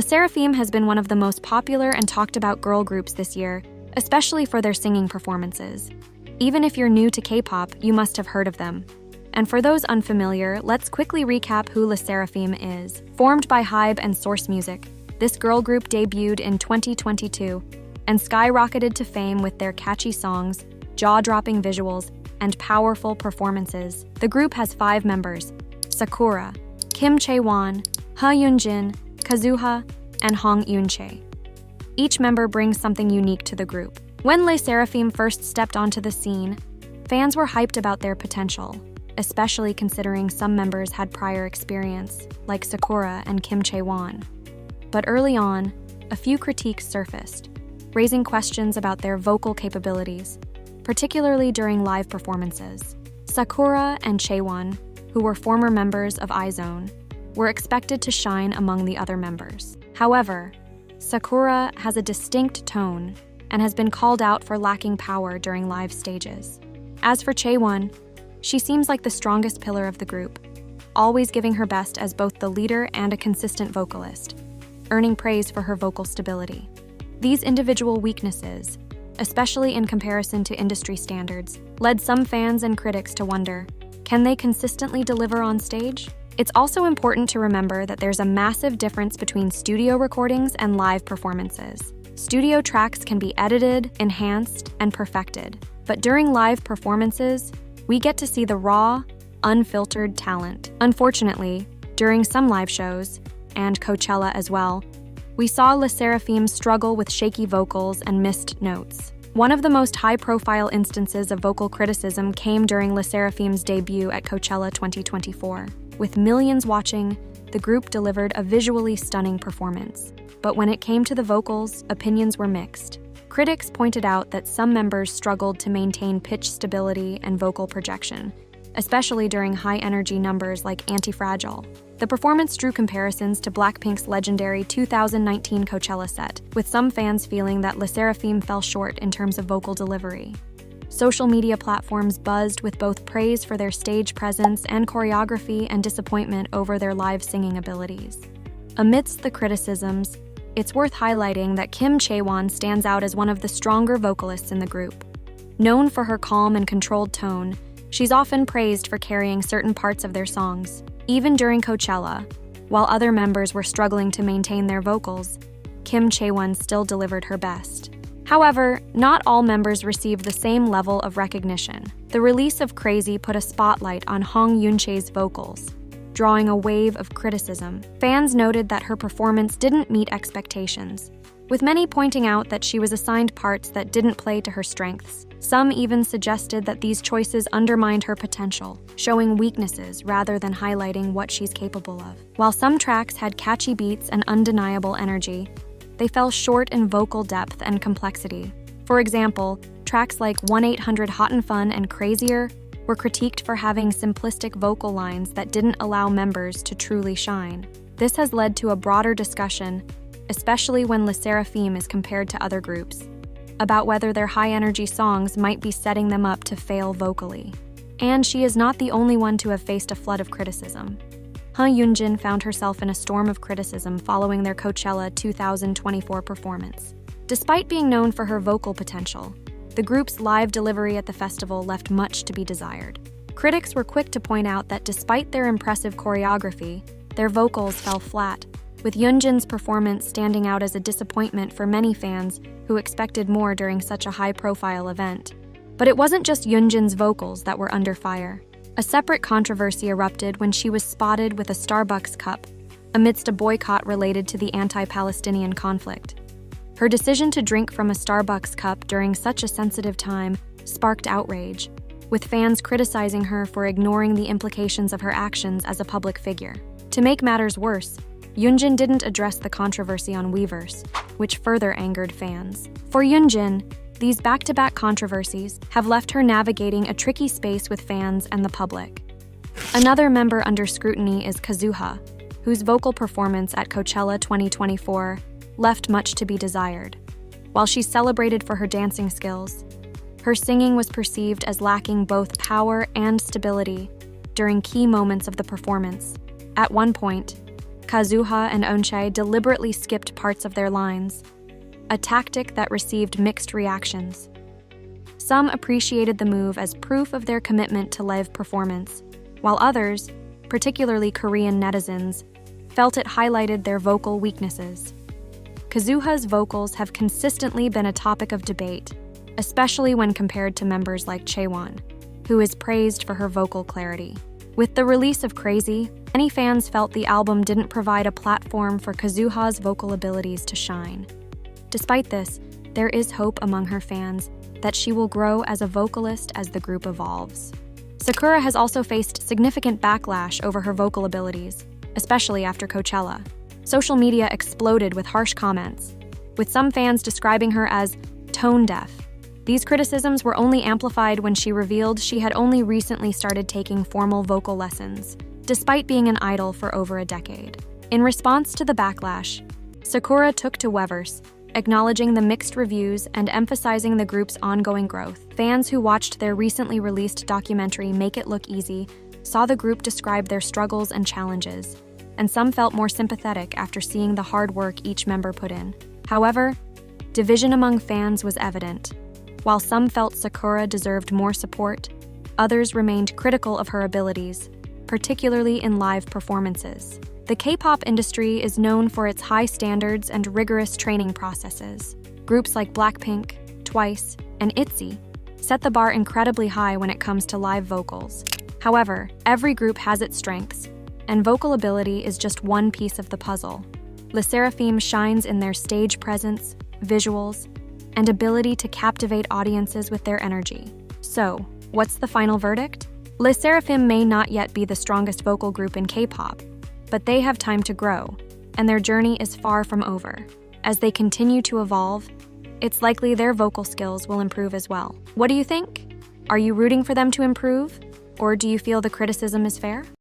Sserafim has been one of the most popular and talked about girl groups this year, especially for their singing performances. Even if you're new to K-pop, you must have heard of them. And for those unfamiliar, let's quickly recap who Sserafim is. Formed by Hybe and Source Music, this girl group debuted in 2022 and skyrocketed to fame with their catchy songs, jaw-dropping visuals, and powerful performances. The group has 5 members: Sakura, Kim Chae-won, Ha Yoonjin, Kazuha, and Hong Yoon-chae. Each member brings something unique to the group. When Sserafim first stepped onto the scene, fans were hyped about their potential, especially considering some members had prior experience, like Sakura and Kim Chae-won. But early on, a few critiques surfaced, raising questions about their vocal capabilities, particularly during live performances. Sakura and Chae-won, who were former members of IZONE, were expected to shine among the other members. However, Sakura has a distinct tone and has been called out for lacking power during live stages. As for Chae-won, she seems like the strongest pillar of the group, always giving her best as both the leader and a consistent vocalist, earning praise for her vocal stability. These individual weaknesses, especially in comparison to industry standards, led some fans and critics to wonder, can they consistently deliver on stage? It's also important to remember that there's a massive difference between studio recordings and live performances. Studio tracks can be edited, enhanced, and perfected, but during live performances, we get to see the raw, unfiltered talent. Unfortunately, during some live shows, and Coachella as well, we saw Sserafim struggle with shaky vocals and missed notes. One of the most high-profile instances of vocal criticism came during Sserafim's debut at Coachella 2024. With millions watching, the group delivered a visually stunning performance. But when it came to the vocals, opinions were mixed. Critics pointed out that some members struggled to maintain pitch stability and vocal projection, especially during high-energy numbers like Anti-Fragile. The performance drew comparisons to Blackpink's legendary 2019 Coachella set, with some fans feeling that Sserafim fell short in terms of vocal delivery. Social media platforms buzzed with both praise for their stage presence and choreography and disappointment over their live singing abilities. Amidst the criticisms, it's worth highlighting that Kim Chae-won stands out as one of the stronger vocalists in the group. Known for her calm and controlled tone, she's often praised for carrying certain parts of their songs. Even during Coachella, while other members were struggling to maintain their vocals, Kim Chae-won still delivered her best. However, not all members received the same level of recognition. The release of Crazy put a spotlight on Hong Yoon-chae's vocals, drawing a wave of criticism. Fans noted that her performance didn't meet expectations, with many pointing out that she was assigned parts that didn't play to her strengths. Some even suggested that these choices undermined her potential, showing weaknesses rather than highlighting what she's capable of. While some tracks had catchy beats and undeniable energy, they fell short in vocal depth and complexity. For example, tracks like 1-800 Hot and Fun and Crazier were critiqued for having simplistic vocal lines that didn't allow members to truly shine. This has led to a broader discussion, especially when Sserafim is compared to other groups, about whether their high-energy songs might be setting them up to fail vocally. And she is not the only one to have faced a flood of criticism. Ha Yoonjin found herself in a storm of criticism following their Coachella 2024 performance. Despite being known for her vocal potential, the group's live delivery at the festival left much to be desired. Critics were quick to point out that despite their impressive choreography, their vocals fell flat, with Yoonjin's performance standing out as a disappointment for many fans who expected more during such a high-profile event. But it wasn't just Yoonjin's vocals that were under fire. A separate controversy erupted when she was spotted with a Starbucks cup amidst a boycott related to the anti-Palestinian conflict. Her decision to drink from a Starbucks cup during such a sensitive time sparked outrage, with fans criticizing her for ignoring the implications of her actions as a public figure. To make matters worse, Yoonjin didn't address the controversy on Weverse, which further angered fans. For Yoonjin, these back-to-back controversies have left her navigating a tricky space with fans and the public. Another member under scrutiny is Kazuha, whose vocal performance at Coachella 2024 left much to be desired. While she's celebrated for her dancing skills, her singing was perceived as lacking both power and stability during key moments of the performance. At one point, Kazuha and Onchae deliberately skipped parts of their lines, a tactic that received mixed reactions. Some appreciated the move as proof of their commitment to live performance, while others, particularly Korean netizens, felt it highlighted their vocal weaknesses. Kazuha's vocals have consistently been a topic of debate, especially when compared to members like Chaewon, who is praised for her vocal clarity. With the release of Crazy, many fans felt the album didn't provide a platform for Kazuha's vocal abilities to shine. Despite this, there is hope among her fans that she will grow as a vocalist as the group evolves. Sakura has also faced significant backlash over her vocal abilities, especially after Coachella. Social media exploded with harsh comments, with some fans describing her as tone-deaf. These criticisms were only amplified when she revealed she had only recently started taking formal vocal lessons, despite being an idol for over a decade. In response to the backlash, Sakura took to Weverse, acknowledging the mixed reviews and emphasizing the group's ongoing growth. Fans who watched their recently released documentary Make It Look Easy saw the group describe their struggles and challenges, and some felt more sympathetic after seeing the hard work each member put in. However, division among fans was evident. While some felt Sakura deserved more support, others remained critical of her abilities, particularly in live performances. The K-pop industry is known for its high standards and rigorous training processes. Groups like Blackpink, Twice, and ITZY set the bar incredibly high when it comes to live vocals. However, every group has its strengths, and vocal ability is just one piece of the puzzle. Sserafim shines in their stage presence, visuals, and ability to captivate audiences with their energy. So, what's the final verdict? Sserafim may not yet be the strongest vocal group in K-pop, but they have time to grow, and their journey is far from over. As they continue to evolve, it's likely their vocal skills will improve as well. What do you think? Are you rooting for them to improve, or do you feel the criticism is fair?